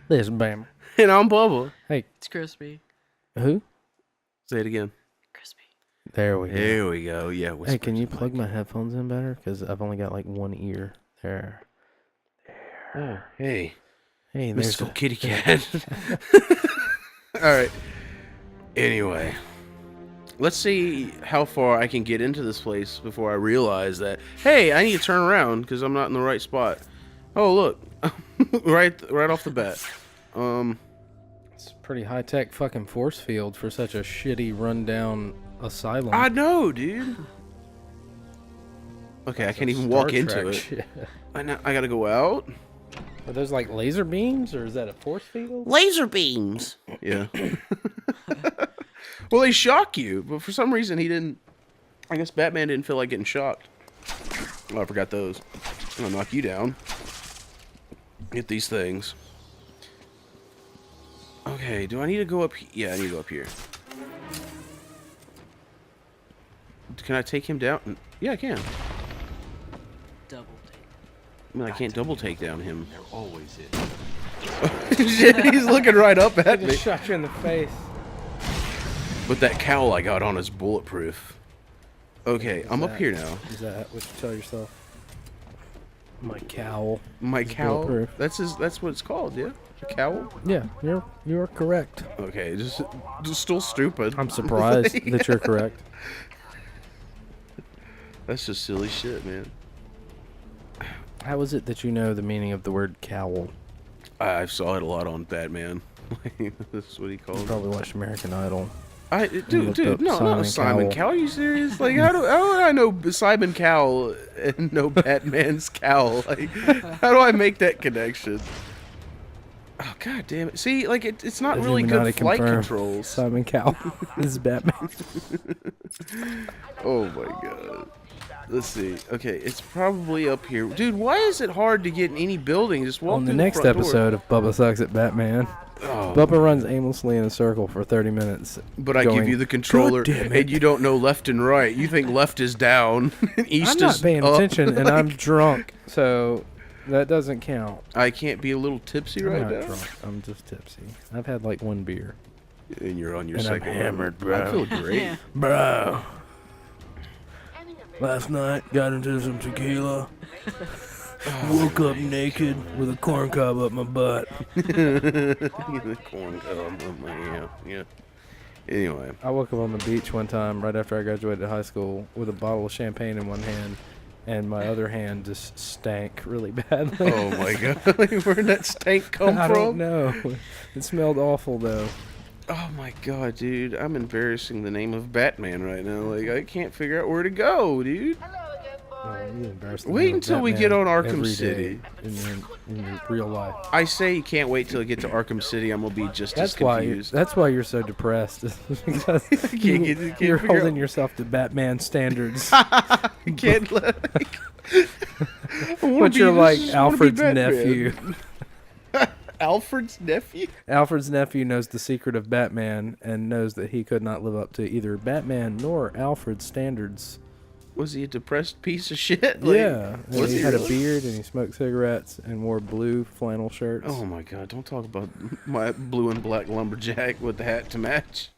This is Bama. And I'm Bubba. Hey, It's crispy. who? Say it again. Crispy. There we go. There we go. Yeah. Hey, can you plug my headphones in better? Because I've only got like one ear. There. Oh, hey. Hey, there's Mystical kitty cat. All right. Anyway. Let's see how far I can get into this place before I realize that, hey, I need to turn around because I'm not in the right spot. Oh, look. right off the bat. It's a pretty high-tech fucking force field for such a shitty, rundown asylum. I know, dude. Okay, I can't even Star walk into Trek it. shit. I gotta go out. Are those like laser beams, or is that a force field? Laser beams. Yeah. Well, they shock you, but for some reason he didn't. I guess Batman didn't feel like getting shocked. Oh, I forgot those. I'm gonna knock you down. Get these things. Okay, do I need to go up? Yeah, I need to go up here. Can I take him down? Yeah, I can. Double take. I mean, I can't double take down him. They're always it. Shit, he's looking right up I at me. just shot you in the face. But that cowl I got on is bulletproof. Okay, I'm up here now. Is that what you tell yourself? My cowl. My is cowl. bulletproof. That's what it's called, yeah? A cowl? Yeah, you're correct. Okay, just still stupid. I'm surprised that you're correct. That's just silly shit, man. How is it that you know the meaning of the word cowl? I saw it a lot on Batman. That's what he You called it. probably watched American Idol. Dude, up no, not Simon Cowell. Cowell. Are you serious? Like, how do I know Simon Cowell and know Batman's cowl? Like, how do I make that connection? Oh, god damn it. See, like, it's not really Illuminati good flight confirmed. controls. Simon Cowell. This is Batman. Oh my god. Let's see. Okay, it's probably up here. Dude, why is it hard to get in any building? Just walk On the through next front door. episode of Bubba Sucks at Batman, Oh, Bubba runs aimlessly in a circle for 30 minutes. but I give going, you the controller, "God damn it." and you don't know left and right. You think left is down, and east I'm is not paying up. attention, and Like, I'm drunk, so that doesn't count. I can't be a little tipsy I'm right not now. drunk. I'm just tipsy. I've had like one beer. And you're on your And I'm second hammered, one. bro. I feel great. Yeah. Bro. Last night, got into some tequila. Woke up naked with a corn cob up my butt. The corn cob. Yeah. Anyway. I woke up on the beach one time right after I graduated high school with a bottle of champagne in one hand, and my other hand just stank really badly. Oh my god. Where'd that stank come I from? don't know. It smelled awful though. Oh my god, dude. I'm embarrassing the name of Batman right now. Like, I can't figure out where to go, dude. Oh, you embarrassed the Wait name of until we Batman get on Arkham every day City. in your real life. I say you can't wait till I get to Arkham City. I'm gonna be just That's as why. confused. That's why you're so depressed. Because can't you're figure holding out- yourself to Batman standards. I can't let. But you're like Alfred's nephew. Alfred's nephew? Alfred's nephew knows the secret of Batman and knows that he could not live up to either Batman nor Alfred's standards. Was he a depressed piece of shit? Like, Yeah, and was he he had really? a beard and he smoked cigarettes and wore blue flannel shirts. Oh my god, don't talk about my blue and black lumberjack with the hat to match.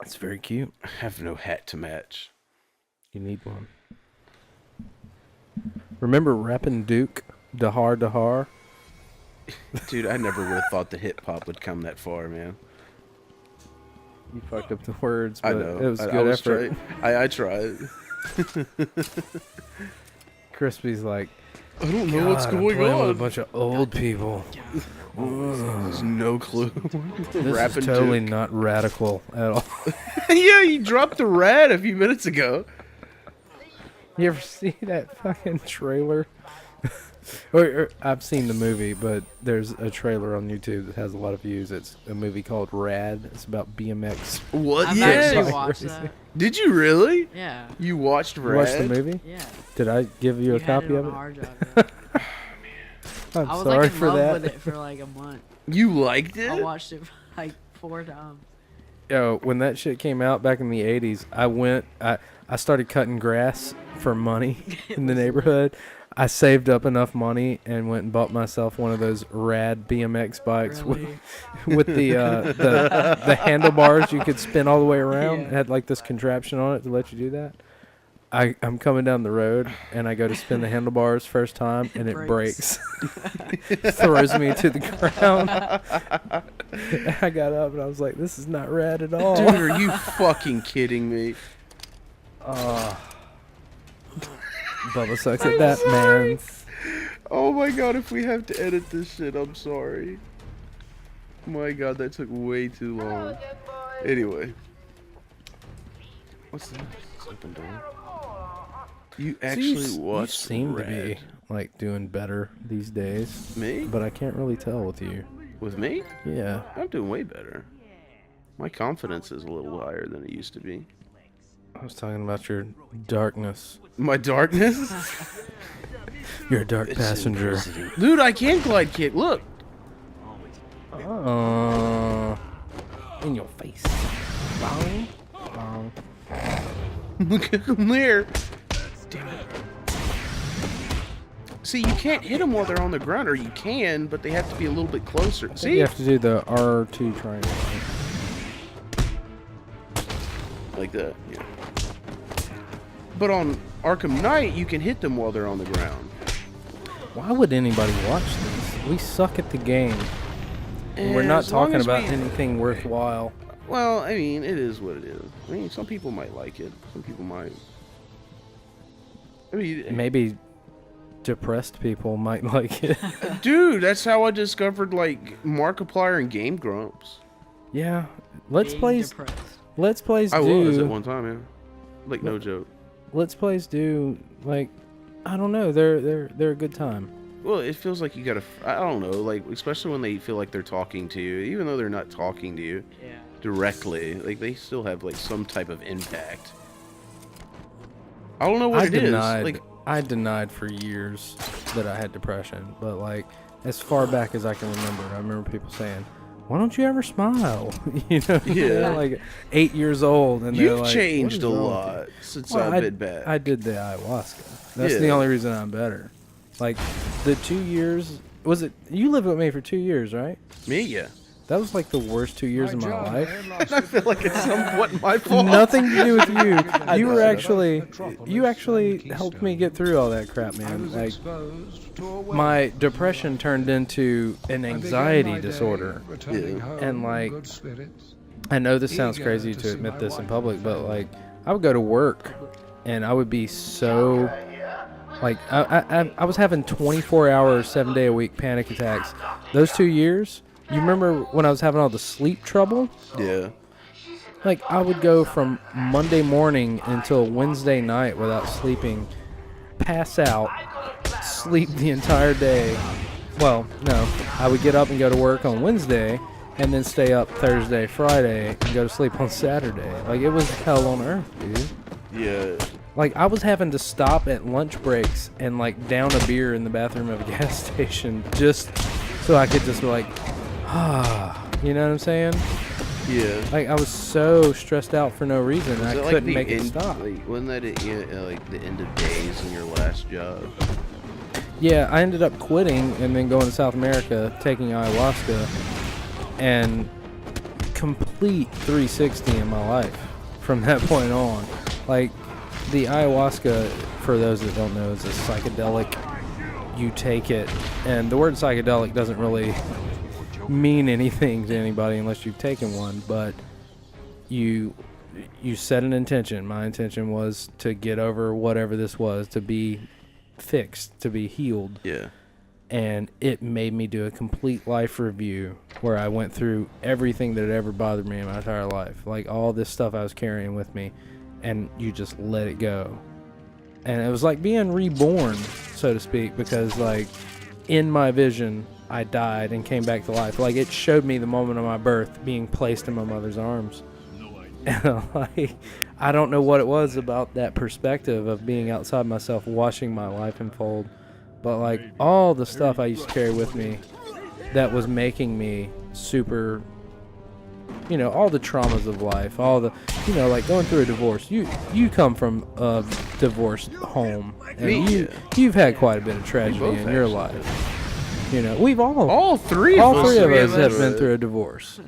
That's very cute. I have no hat to match. You need one. Remember Rappin' Duke, Dahar Dahar? Dude, I never would have thought the hip hop would come that far, man. You fucked up the words, I but know. it was I good was effort. I tried. Crispy's like, I don't know God, what's I'm going playing with a on. bunch of old people. There's no clue. This Rapping is totally Duke. not radical at all. Yeah, you dropped the rat a few minutes ago. You ever see that fucking trailer? or I've seen the movie, but there's a trailer on YouTube that has a lot of views. It's a movie called Rad. It's about BMX. What? I've Yeah. actually watched that. Did you really? Yeah. You watched You Rad? watched the movie? Yeah. Did I give you a had copy it of on it? a hard drive, yeah. I'm I was sorry like in for love that. with it for like a month. You liked it? I watched it like 4 times. Yo, when that shit came out back in the 80s, I started cutting grass for money in the neighborhood. I saved up enough money and went and bought myself one of those rad BMX bikes Really? with the handlebars you could spin all the way around. Yeah. It had like this contraption on it to let you do that. I'm coming down the road and I go to spin the handlebars first time and it breaks. Throws me to the ground. I got up and I was like, this is not rad at all. Dude, are you fucking kidding me? Bubba sucks at that, man. Oh my god, if we have to edit this shit, I'm sorry. My god, that took way too long. Anyway. What's that? It's open door. You actually you watched seem Red. to be like doing better these days. Me? But I can't really tell with you. With me? Yeah. I'm doing way better. My confidence is a little higher than it used to be. I was talking about your darkness. My darkness? You're a dark passenger. Dude, I can glide kick. Look. In your face. Bong. Bong. Look at them there. Damn it. See, you can't hit them while they're on the ground, or you can, but they have to be a little bit closer. See? You have to do the R2 triangle. Like that, yeah. But on Arkham Knight, you can hit them while they're on the ground. Why would anybody watch this? We suck at the game. And we're not as long talking as about we- anything worthwhile. Well, I mean, it is what it is. I mean, some people might like it. Some people might. I mean, Maybe depressed people might like it. dude, that's how I discovered like Markiplier and Game Grumps. Yeah. Let's Being plays depressed. Let's plays I was at do one time, yeah. Like no joke. Let's plays do like I don't know, they're a good time. Well, it feels like you gotta. I don't know, like especially when they feel like they're talking to you, even though they're not talking to you Yeah. directly. Like they still have like some type of impact. I don't know what it is. Like I denied for years that I had depression, but like as far back as I can remember, I remember people saying, "Why don't you ever smile?" You know, Yeah. like 8 years old, and they're you've like, changed a "What is wrong with lot you?" since Well, I've been back. I did the ayahuasca. That's the Yeah. only reason I'm better. Like the 2 years, was it? You lived with me for 2 years, right? Me, yeah. That was like the worst 2 years of my life. I feel like it's somewhat my fault. Nothing to do with you. You were know. you actually helped me get through all that crap, man. Like my depression turned into an anxiety disorder. And like I know this sounds crazy to admit this in public, but like I would go to work and I would be so like I was having 24-hour, 7-day a week panic attacks. Those 2 years. You remember when I was having all the sleep trouble? Yeah. Like, I would go from Monday morning until Wednesday night without sleeping, pass out, sleep the entire day. Well, no. I would get up and go to work on Wednesday, and then stay up Thursday, Friday, and go to sleep on Saturday. Like, it was hell on earth, dude. Yeah. Like, I was having to stop at lunch breaks and, like, down a beer in the bathroom of a gas station just so I could just be like, you know what I'm saying? Yeah. Like I was so stressed out for no reason, Was I it like couldn't the make it end, stop. Like, wasn't that like the end of days in your last job? Yeah, I ended up quitting and then going to South America, taking ayahuasca, and complete 360 in my life from that point on. Like the ayahuasca, for those that don't know, is a psychedelic. You take it, and the word psychedelic doesn't really mean anything to anybody unless you've taken one, but you set an intention. My intention was to get over whatever this was, to be fixed, to be healed. Yeah. And it made me do a complete life review where I went through everything that had ever bothered me in my entire life, like all this stuff I was carrying with me, and you just let it go. And it was like being reborn, so to speak, because like in my vision I died and came back to life. Like it showed me the moment of my birth being placed in my mother's arms. And like I don't know what it was about that perspective of being outside myself, watching my life unfold, but like all the stuff I used to carry with me that was making me super you know, all the traumas of life, all the, you know, like going through a divorce. You come from a divorced home, and you've had quite a bit of tragedy in your life. You know, we've all three of us have been through a divorce.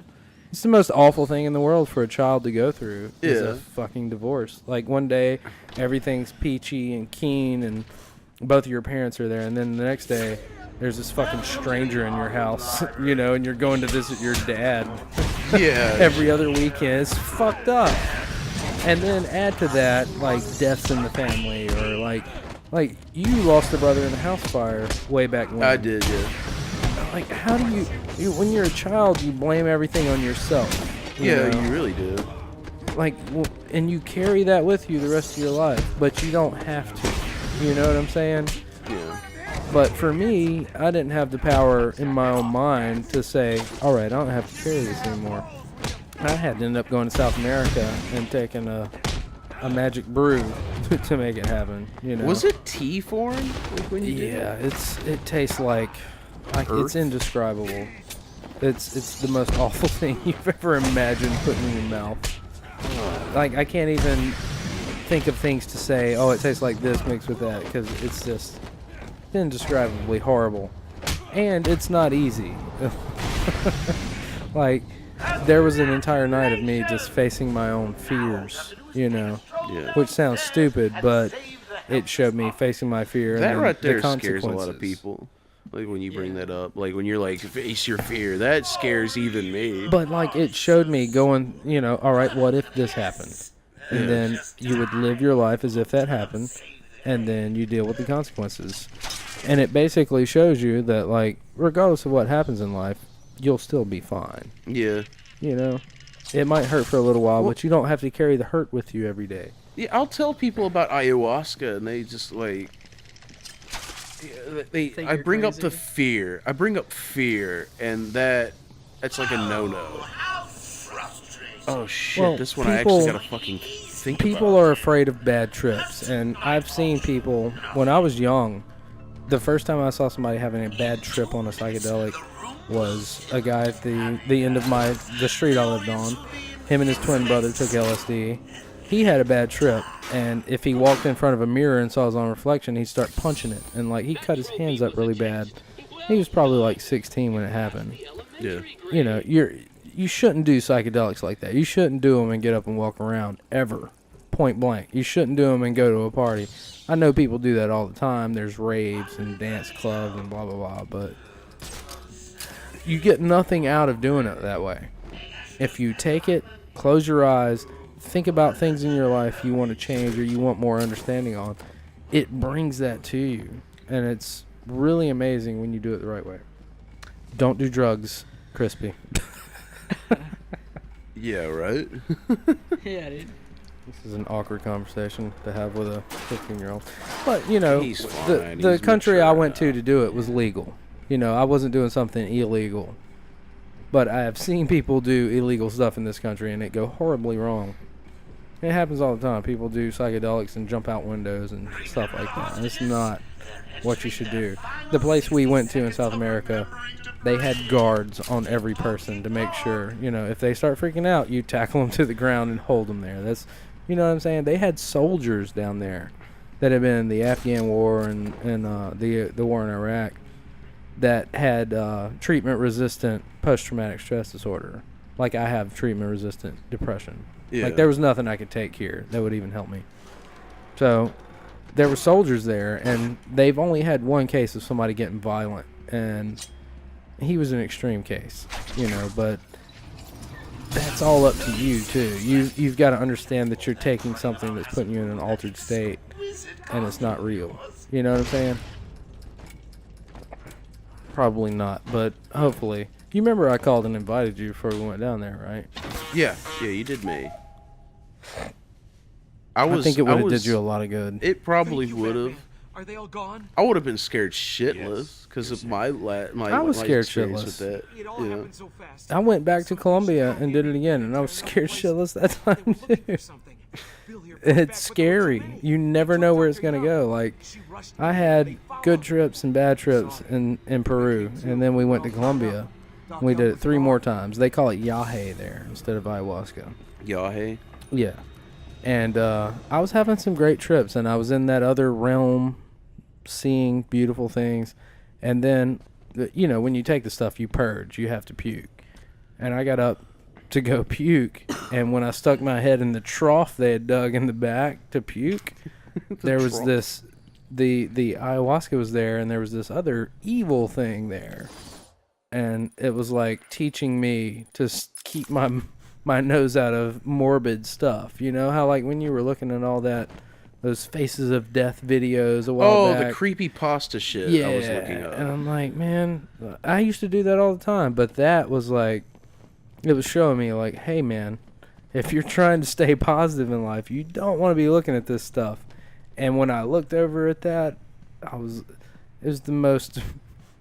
It's the most awful thing in the world for a child to go through is a fucking divorce. Like one day, everything's peachy and keen, and both of your parents are there, and then the next day, there's this fucking stranger in your house, you know, and you're going to visit your dad. Yeah. Every other weekend. It's fucked up. And then add to that, like, deaths in the family, or like you lost a brother in a house fire way back when. I did, yeah. Like, how do you when you're a child, you blame everything on yourself. You know? You really do. Like, and you carry that with you the rest of your life, but you don't have to. You know what I'm saying? Yeah. But for me, I didn't have the power in my own mind to say, all right, I don't have to carry this anymore. I had to end up going to South America and taking a magic brew to make it happen. You know? Was it tea form? Like when you did it? It tastes like it's indescribable. It's the most awful thing you've ever imagined putting in your mouth. Like, I can't even think of things to say, oh, it tastes like this mixed with that, because it's just indescribably horrible. And it's not easy. Like, there was an entire night of me just facing my own fears, you know, which sounds stupid, but it showed me facing my fear. That and right there the scares a lot of people. Like when you bring that up, like when you're like, face your fear, that scares even me. But like, it showed me going, you know, all right, what if this happened? And then you would live your life as if that happened, and then you deal with the consequences. And it basically shows you that, like, regardless of what happens in life, you'll still be fine. Yeah. You know? It might hurt for a little while, but you don't have to carry the hurt with you every day. Yeah, I'll tell people about ayahuasca, and they just, like... I bring up the fear. I bring up fear, and that's like a no-no. Oh, shit. Well, this one I actually gotta fucking think People about. are afraid of bad trips, and I've seen people, when I was young, the first time I saw somebody having a bad trip on a psychedelic was a guy at the end of the street I lived on. Him and his twin brother took LSD. He had a bad trip, and if he walked in front of a mirror and saw his own reflection, he'd start punching it, and like he cut his hands up really bad. He was probably like 16 when it happened. Yeah. You know, you shouldn't do psychedelics like that. You shouldn't do them and get up and walk around ever, point blank. You shouldn't do them and go to a party. I know people do that all the time. There's raves and dance clubs and blah blah blah, but you get nothing out of doing it that way. If you take it, close your eyes, think about things in your life you want to change or you want more understanding on, it brings that to you. And it's really amazing when you do it the right way. Don't do drugs, Crispy. Yeah, right? Yeah, dude. This is an awkward conversation to have with a 15-year-old. But, you know, He's fine. the He's country I mature went now. to do it was legal. You know, I wasn't doing something illegal. But I have seen people do illegal stuff in this country and it go horribly wrong. It happens all the time. People do psychedelics and jump out windows and stuff like that. And it's not what you should do. The place we went to in South America, they had guards on every person to make sure, you know, if they start freaking out, you tackle them to the ground and hold them there. That's, you know what I'm saying? They had soldiers down there that had been in the Afghan war and the war in Iraq that had treatment-resistant post-traumatic stress disorder. Like I have treatment-resistant depression. Yeah. Like there was nothing I could take here that would even help me. So there were soldiers there, and they've only had one case of somebody getting violent, and he was an extreme case, you know, but that's all up to you too. You've got to understand that you're taking something that's putting you in an altered state, and it's not real. You know what I'm saying? Probably not, but hopefully. You remember I called and invited you before we went down there, right? Yeah, you did me. I think it would have did you a lot of good. It probably would have. Are they all gone? I would have been scared shitless because of my I was scared experience shitless. with that. It all happened so fast. I went back to Colombia and did it again, and I was scared shitless that time too. It's scary. You never know where it's going to go. Like, I had good trips and bad trips in Peru, and then we went to Colombia, We did it 3 more times. They call it yahe there instead of ayahuasca. Yahe. Yeah. And I was having some great trips, and I was in that other realm seeing beautiful things. And then, you know, when you take the stuff, you purge. You have to puke. And I got up to go puke, and when I stuck my head in the trough they had dug in the back to puke, there was this, the ayahuasca was there, and there was this other evil thing there. And it was like teaching me to keep my nose out of morbid stuff. You know how, like, when you were looking at all that, those Faces of Death videos a while back. The creepy pasta shit I was looking at. And I'm like, man, I used to do that all the time, but that was like, it was showing me like, hey man, if you're trying to stay positive in life, you don't want to be looking at this stuff. And when I looked over at that,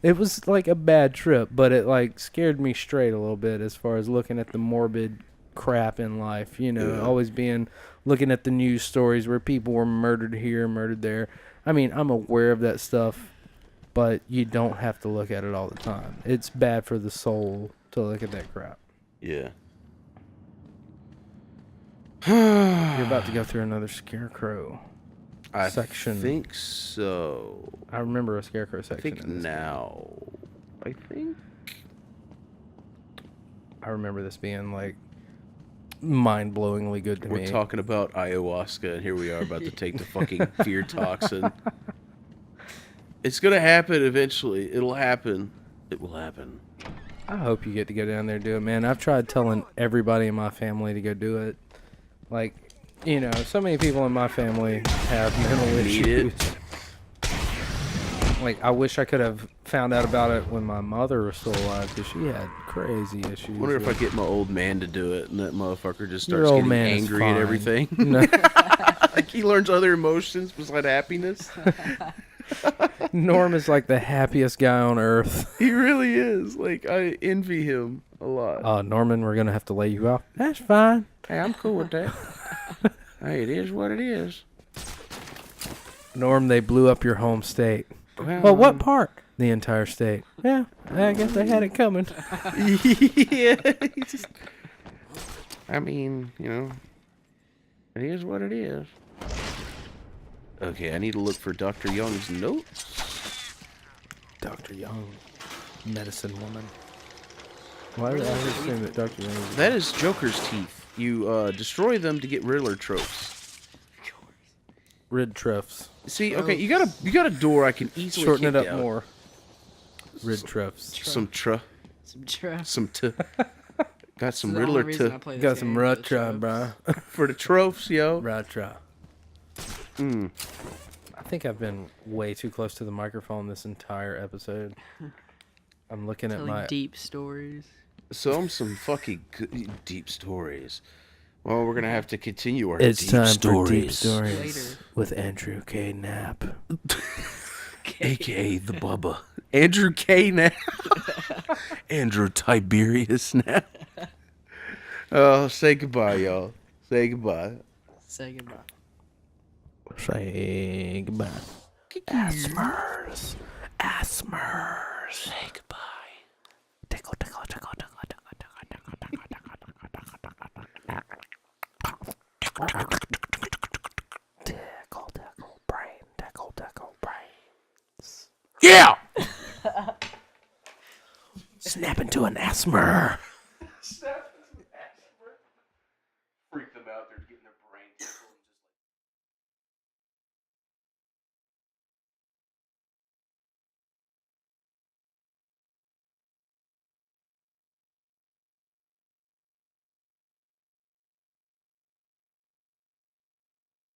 it was like a bad trip, but it like scared me straight a little bit as far as looking at the morbid crap in life, you know, always looking at the news stories where people were murdered here, murdered there. I mean, I'm aware of that stuff, but you don't have to look at it all the time. It's bad for the soul to look at that crap. Yeah. You're about to go through another scarecrow section. I think so. I remember a scarecrow I section. think now. I think. I remember this being like mind-blowingly good to me. We're talking about ayahuasca, and here we are about to take the fucking fear toxin. It's gonna happen eventually. It'll happen. It will happen. I hope you get to go down there and do it, man. I've tried telling everybody in my family to go do it. Like, you know, so many people in my family have mental Need issues. it. Like, I wish I could have found out about it when my mother was still alive, because she had crazy issues. I wonder if I with- get my old man to do it, and that motherfucker just Your starts old getting man is angry at fine. everything. No. Like he learns other emotions besides happiness. Norm is like the happiest guy on earth. He really is. Like, I envy him a lot. Norman, we're going to have to lay you off. That's fine. Hey, I'm cool with that. Hey, it is what it is. Norm, they blew up your home state. Well, what part? The entire state. Yeah, I guess they had it coming. Yeah. I mean, you know, it is what it is. Okay, I need to look for Dr. Young's notes. Dr. Young, medicine woman. Why did I assume that Dr. Young was... That is Joker's teeth. You destroy them to get Riddler tropes. Rid truffs. See, okay, you got a door I can easily Shorten it kick up out. more. Rid truffs. Some got some Riddler Got some Ruttra, bro. for the tropes, yo. Ruttra. I think I've been way too close to the microphone this entire episode. I'm looking at Telling my... deep stories. Some fucking good, deep stories. Well, we're gonna have to continue our It's deep time stories. for Deep Stories Later. with Andrew K. Knapp. AKA the Bubba. Andrew K. now. Andrew Tiberius now. Oh, say goodbye, y'all. Say goodbye. Say goodbye. Say goodbye. Asmers. Asmers. Say goodbye. Tickle, tickle, tickle, tickle, tickle, tickle, tickle, tickle, tickle, brain, tickle, tickle, brains. Yeah! Snap into an asthma. Snap